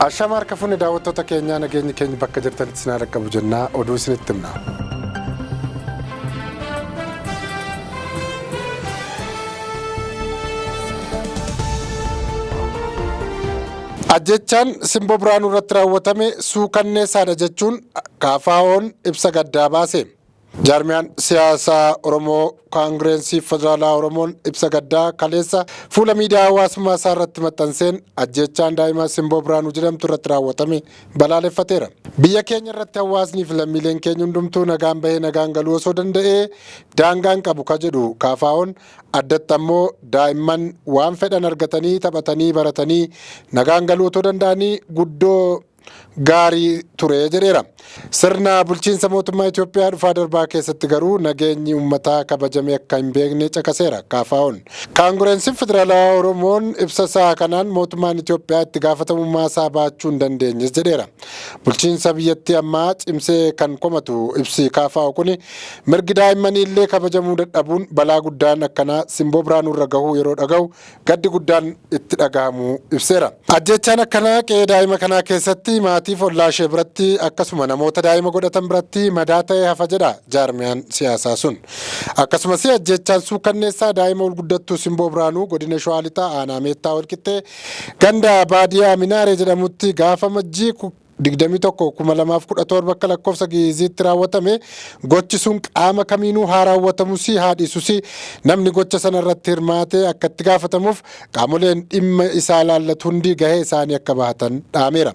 Ashamaar kafuun daawwattoota keenyaa nageenyi keenya bakka jirtanitti isin qabu jennaa oduu isinitti himna. Ajjechaan Simboo Biraanuu irratti raawwatame suukanneessaadha jechuun KFO'n ibsa gaddaa baase. Jaarmiyaan siyaasaa Oromoo Koongirensii Federaalaa Oromoon ibsa gaddaa kaleessa fuula miidiyaa hawaasummaa isaa irratti maxxanseen ajjechaan daa'ima Simboo Biraanuu jedhamtu irratti raawwatame balaaleffateera. Biyya keenya irratti hawaasni fi lammiileen keenya hundumtuu nagaan bahee nagaan galuu osoo danda'ee daangaan qabu ka jedhu KFO'n addatti ammoo daa'imman waan fedhan argatanii taphatanii baratanii nagaan galuu otoo danda'anii guddoo gaarii ture jedheera. Sirna bulchiinsa mootummaa Itoophiyaa dhufaa darbaa keessatti garuu nageenyi uummataa kabajamee akka hin beekne caqaseera KFO'n. Koongirensiin Federaalaa Oromoon ibsa isaa kanaan mootummaan Itoophiyaa itti gaafatamummaa isaa baachuu hin dandeenye jedheera. Bulchiinsa biyyattii ammaa cimsee kan komatu ibsi KFO kuni mirgi daa'immanii illee kabajamuu dadhabuun balaa guddaan akkanaa Simboo Biraanuu irra gahuu yeroo dhaga'u gaddi guddaan itti dhagahamu ibseera. Ajjechaan akkanaa qe'ee daa'ima kanaa keessatti maatiif ollaashee biratti akkasuma namoota daa'ima godhatan biratti madaa ta'ee hafa jedha jaarmiyaan siyaasaa sun. Akkasumas ajjechaan suukanneessaa daa'ima guddattuu Simboo Biraanuu godina Shawaa Lixaa aanaa Meettaa Walqixxee ganda baadiyyaa Minaaree jedhamutti gaafa Majjii 21/2017 bakka lakkoofsa Giiziitti raawwatame gochi sun qaama kamiinuu haa raawwatamus haa dhiisus namni gocha sana irratti hirmaate akka itti gaafatamuuf qaamoleen dhimma isaa laallatu hundi gahee isaanii akka bahatan dhaameera.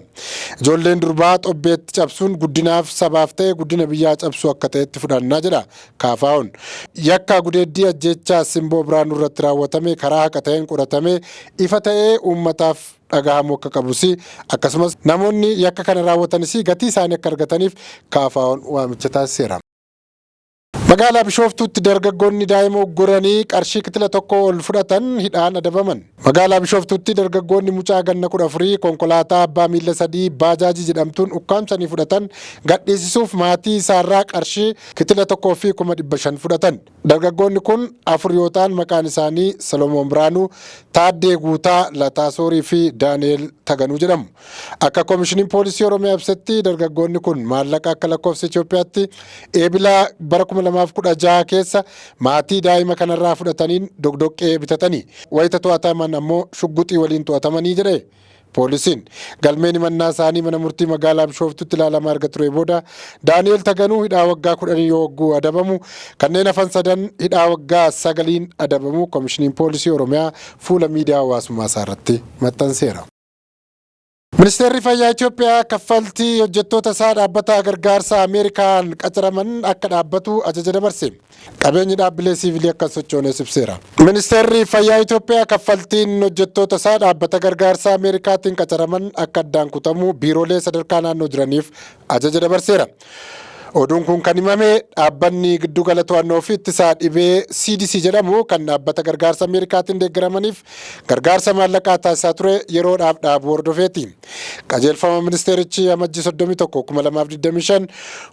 Ijoolleen durbaa xobbeetti cabsuun guddinaaf sabaaf ta'e guddina biyyaa cabsuu akka ta'etti fudhannaa jedha KFO'n. Yakka gudeeddii ajjechaa Simboo Biraanuu irratti raawwatame karaa haqa ta'een qoratamee ifa ta'ee uummataaf dhagahamuu akka qabus akkasumas namoonni yakka kana raawwatanis gatii isaanii akka argataniif KFO'n waamicha taasiseera. Magaalaa Bishooftuutti dargaggoonni daa'ima ugguranii qarshii kitila tokko ol fudhatan hidhaan adabaman. Magaalaa Bishooftuutti dargaggoonni mucaa ganna 14 konkolaataa abbaa miila 3 baajaajii jedhamtuun ukkaamsanii fudhatan gadhiisisuuf maatii isaarraa qarshii kitila 1,500 fudhatan. Dargaggoonni kun 4 yoo ta'an maqaan isaanii Salomoon Biraanuu, Taaddee Guutaa, Lataa Soorii fi Daani'eel Taganuu jedhamu. Akka Koomishiniin Poolisii Oromiyaa ibsetti dargaggoonni kun maallaqa akka lakkoofsa Itoophiyaatti eebilaa bara 2016 keessa maatii daa'ima kanarraa fudhataniin dogdoqqee bitatanii wayita to'ataman ammoo shugguxii waliin to'atamanii jedhe. Poolisiin galmeen himannaa isaanii mana murtii magaalaa Bishooftuutti ilaalamaa arga ture booda Daani'eel Taganuu hidhaa waggaa 10 yoo wagguu adabamu kanneen hafan sadan hidhaa waggaa 9 adabamu Koomishiniin Poolisii Oromiyaa fuula miidiyaa hawaasummaa isaa irratti maxxanseera. Ministeerri Fayyaa Itoophiyaa kaffaltii hojjettoota isaa dhaabbata gargaarsa Ameerikaan qacaraman akka dhaabbatu ajaja dabarse. Qabeenyi dhaabbilee siivilii akka sochoones ibseera. Ministeerri Fayyaa Itoophiyaa kaffaltiin hojjettoota isaa dhaabbata gargaarsa Ameerikaatiin qacaraman akka addaan kutamu biiroolee sadarkaa naannoo jiraniif ajaja dabarseera. Oduun kun kan himame dhaabbanni giddugala to'annoo fi ittisaa dhibee CDC jedhamu kan dhaabbata gargaarsa Ameerikaatiin deeggaramaniif gargaarsa maallaqaa taasisaa ture yeroodhaaf dhaabu hordofeeti. Qajeelfama ministeerichi amajjii 31/2025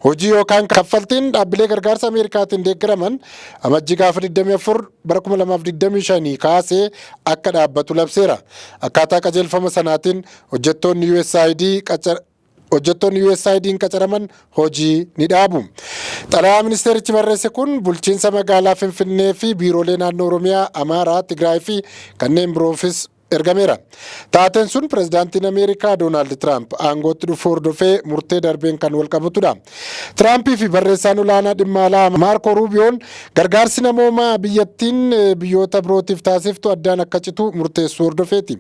hojii yookaan kaffaltiin dhaabbilee gargaarsa Ameerikaatiin deeggaraman amajjii gaafa 24/2025 kaasee akka dhaabbatu labseera. Akkaataa qajeelfama sanaatiin hojjettoonni USAID'n qacaraman hojii ni dhaabu. Xalayaa ministeerichi barreesse kun bulchiinsa magaalaa Finfinnee fi biiroolee naannoo Oromiyaa, Amaaraa, Tigraay fi kanneen biroofis ergameera. Taateen sun pirezidaantiin Ameerikaa Doonaald Tiraamp aangootti dhufu hordofee murtee darbeen kan wal qabatudha. Tiraampii fi barreessaan olaanaa dhimma alaa Maarko Ruubiyoon gargaarsi namoomaa biyyattiin biyyoota birootiif taasiftu addaan akka citu murteessuu hordofeeti.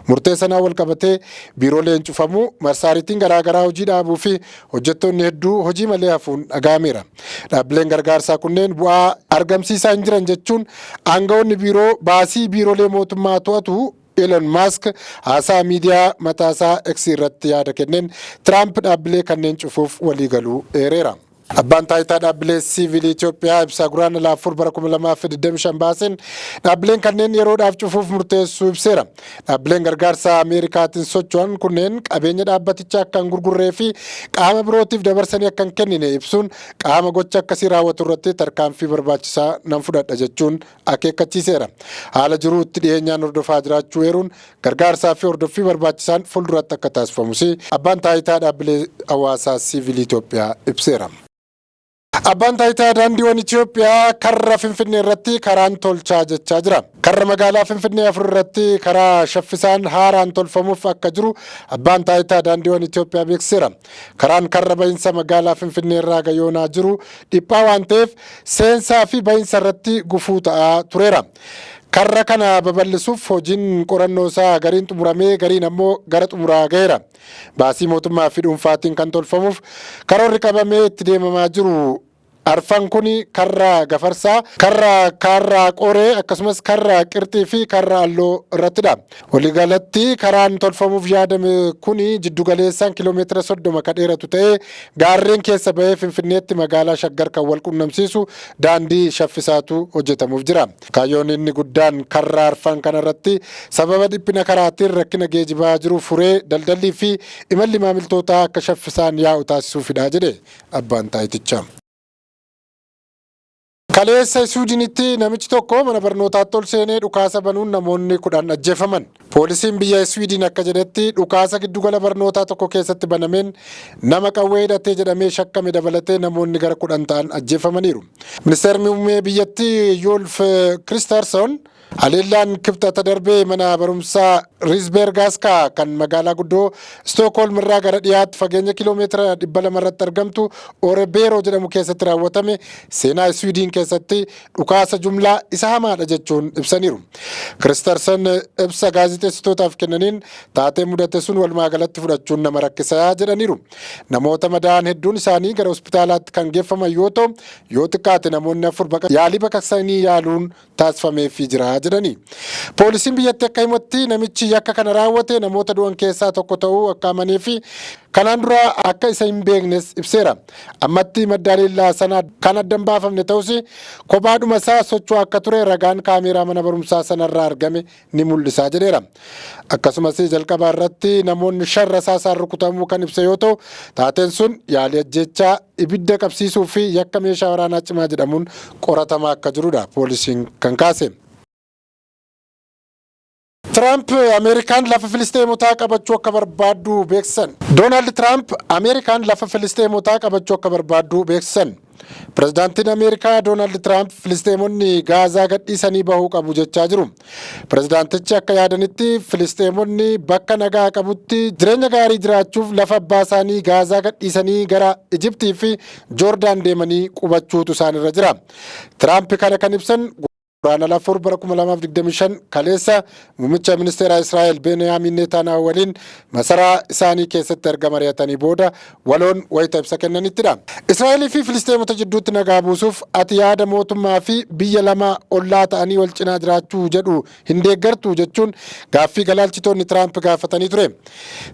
Murtee sanaa wal qabatee biirooleen cufamuu, marsaariitiin garaagaraa hojii dhaabuu fi hojjettoonni hedduu hojii malee hafuun dhagahameera. Dhaabbileen gargaarsaa kunneen bu'aa argamsiisaa hin jiran jechuun aangawoonni biiroo baasii biiroolee mootummaa to'atu Elon Musk haasaa miidiyaa mataasaa X irratti yaada kenneen Tiraamp dhaabbilee kanneen cufuuf waliigaluu eereera. Abbaan taayitaa dhaabbilee siivilii Itoophiyaa ibsa guraan laafur bara 2025 baaseen dhaabbileen kanneen yeroodhaaf cufuuf murteessuu ibseera. Dhaabbileen gargaarsa Ameerikaatiin socho'an kunneen qabeenya dhaabbatichaa akka hin gurgurree fi qaama birootiif dabarsanii akka hin kennine ibsuun qaama gocha akkasii raawwatu irratti tarkaanfii barbaachisaa nan fudhadha jechuun akeekkachiiseera. Haala jiruu itti dhiyeenyaan hordofaa jiraachuu eeruun gargaarsaa fi hordoffii barbaachisaan fuulduratti akka taasifamus abbaan taayitaa dhaabbilee hawaasaa siivilii Itoophiyaa ibseera. Abbaan taayitaa daandiiwwan Itoophiyaa karra Finfinnee irratti karaan tolchaa jechaa jira. Karra magaalaa Finfinnee 4 irratti karaa shaffisaan haaraan tolfamuuf akka jiru abbaan taayitaa daandiiwwan Itoophiyaa beeksiseera. Karaan karra bahinsa magaalaa Finfinnee irraa gayoonaa jiru dhiphaa waan ta'eef seensaa fi bahinsa irratti gufuu ta'aa tureera. Karra kana babal'isuuf hojiin qorannoo isaa gariin xumuramee gariin ammoo gara xumuraa gaheera. Baasii mootummaa fi dhuunfaatiin kan tolfamuuf karoorri qabamee itti deemamaa jiru. Arfan kuni karra gafarsaa, karra qoree akkasumas karra qirxii fi karra halloo irrattidha. Waliigalatti karaan tolfamuuf yaadame kuni jiddugaleessaan kiiloomeetira 30 kan dheeratu ta'ee gaarreen keessa bahee Finfinneetti magaalaa Shaggar kan wal qunnamsiisu daandii shaffisaatu hojjetamuuf jira. Kaayyoon inni guddaan karra arfan kanarratti sababa dhiphina karaatiin rakkina geejibaa jiru furee daldallii fi imalli maamiltootaa akka shaffisaan yaa'u taasisuufidha jedhe abbaan taayitichaa. Kaleessa Suudiinitti namichi tokko mana barnootaatti ol seenee dhukaasa banuun namoonni 10 ajjeefaman. Poolisiin biyya Suudiin akka jedhetti dhukaasa giddugala barnootaa tokko keessatti banameen nama qawwee hidhatee jedhamee shakkame dabalatee namoonni gara 10 ta'an ajjeefamaniiru. Ministeerri muummee biyyattii Ulf Kristersson haleellaan kibxata darbee mana barumsaa Riisbergaaska kan magaalaa guddoo Stookholm irraa gara dhiyaatti fageenya kiiloomeetira 200 irratti argamtu Orebeeroo jedhamu keessatti raawwatame seenaa Suudiin keessatti dhukaasa jumlaa isa hamaadha jechuun ibsaniiru. Kristersson ibsa gaazexeessitootaaf kennaniin taatee mudate sun walumaa galatti fudhachuun nama rakkisaa jedhaniiru. Namoota madaa'an hedduun isaanii gara hospitaalaatti kan geeffaman yoo ta'u yoo xiqqaate namoonni 4 yaalii baqaqsanii yaaluun taasifameefii jira jedhani. Poolisiin biyyatti akka himatti namichi yakka kana raawwate namoota du'an keessaa tokko ta'uu akka amanee fi kanaan dura akka isa hin beeknes ibseera. Ammatti maddaaleellaa sana kan addan baafamne ta'us kophaadhuma isaa socho'aa akka ture ragaan kaameeraa mana barumsaa sanarraa argame ni mul'isa jedheera. Akkasumas jalqabaa irratti namoonni 5 rasaasaan rukutamuu kan ibse yoo ta'u taateen sun yaalii ajjeechaa ibidda qabsiisuu fi yakka meeshaa waraanaa cimaa jedhamuun qoratamaa akka jirudha poolisiin kan kaase. Trump Ameerikaan lafa Filisteemotaa qabachuu akka barbaaddu beeksisan. Doonaald Trump Ameerikaan lafa Filisteemotaa qabachuu akka barbaaddu beeksisan. Pirezidaantiin Ameerikaa Doonaald Tiraamp Filisteemonni Gaazaa gadhiisanii bahuu qabu jechaa jiru. Pirezidaantichi akka yaadanitti Filisteemonni bakka nagaa qabutti jireenya gaarii jiraachuuf lafa abbaa isaanii Gaazaa gadhiisanii gara Ijiptii fi Joordaan deemanii qubachuutu isaanirra jira. Tiraamp kana kan ibsan Guraandhala 4 bara 2025 kaleessa muummicha ministeera Israa'el Beniyaamin Netanyaahuu waliin masaraa isaanii keessatti erga mari'atanii booda waloon wayita ibsa kennanittidha. Israa'elii fi Filisteemota jidduutti nagaa buusuuf ati yaada mootummaa fi biyya lama ollaa ta'anii wal cinaa jiraachuu jedhu hin deeggartu jechuun gaaffii galaalchitoonni Tiraamp gaafatanii ture.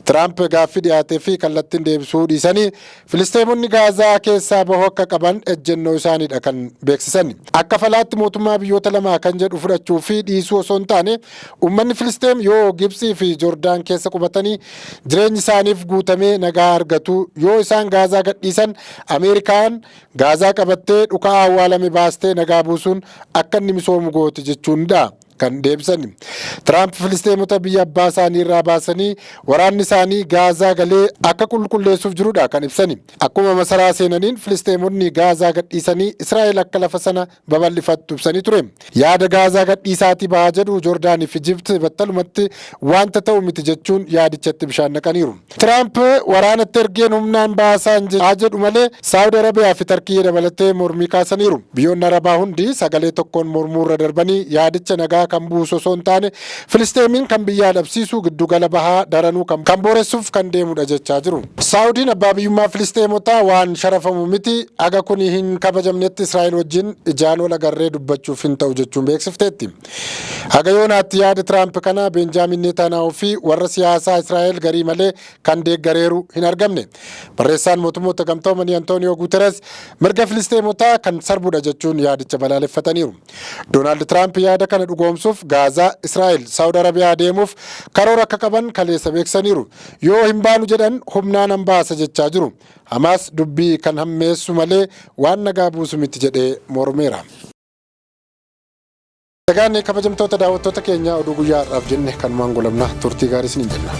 Tiraamp gaaffii dhiyaatee fi kallattiin deebisuu dhiisanii Filisteemonni Gaazaa keessaa bahuu akka qaban ejjennoo isaaniidha kan beeksisan. Akka falaatti mootummaa biyyoota lama kan jedhu fudhachuu fi dhiisuu osoo hin taane uummanni Filisteem yoo Gibsii fi Joordaan keessa qubatanii jireenyi isaaniif guutamee nagaa argatu yoo isaan Gaazaa gadhiisan Ameerikaan Gaazaa qabattee dhukaa awwaalame baastee nagaa buusuun akka inni misoomu gooti jechuudha kan deebisan. Tiraamp Filisteemota biyya abbaa isaanii irraa baasanii waraanni isaanii Gaazaa galee akka qulqulleessuuf jirudha kan ibsani. Akkuma masaraa seenaniin Filisteemonni Gaazaa gadhiisanii Israa'el akka lafa sana babal'ifattu ibsanii ture. Yaada Gaazaa gadhiisaatii bahaa jedhu Joordaanii fi Ijipti battalumatti wanta ta'u miti jechuun yaadichatti bishaan naqaniiru. Tiraamp waraanatti ergeen humnaan baasaan jedhu malee Saawud Arabiyaa fi Tarkiyyee dabalatee mormii kaasaniiru. Biyyoonni Arabaa hundi sagalee tokkoon mormuurra darbanii yaadicha nagaa nagaa kan buusu osoo hin taane Filisteemiin kan biyyaa dhabsiisu giddugala bahaa daranuu kan booressuuf kan deemudha jechaa jiru. Saawudiin abbaa biyyummaa Filisteemotaa waan sharafamu miti aga kun hin kabajamnetti Israa'el wajjin ijaan wal agarree dubbachuuf hin ta'u jechuun beeksifteetti. Haga yoonaatti yaada Tiraamp kana Benjaamin Netanyaahuu fi warra siyaasaa Israa'el garii malee kan deeggareeru hin argamne. Barreessaan mootummoota gamtoomanii Antooniyoo Guuteres mirga Filisteemotaa kan sarbudha jechuun yaadicha balaaleffataniiru. Doonaald Tiraamp yaada kana dhugoomsuuf Gaazaa, Israa'el, Saawud Arabiyaa deemuuf karoora akka qaban kaleessa beeksaniiru. Yoo hin baanu jedhan humnaan hin baasa jechaa jiru. Hamaas dubbii kan hammeessu malee waan nagaa buusu miti jedhee mormeera. Dhagaan kabajamtoota daawwattoota keenya oduu guyyaa har'aaf jenne kan maangolabna turtii gaarii isiniin jenna.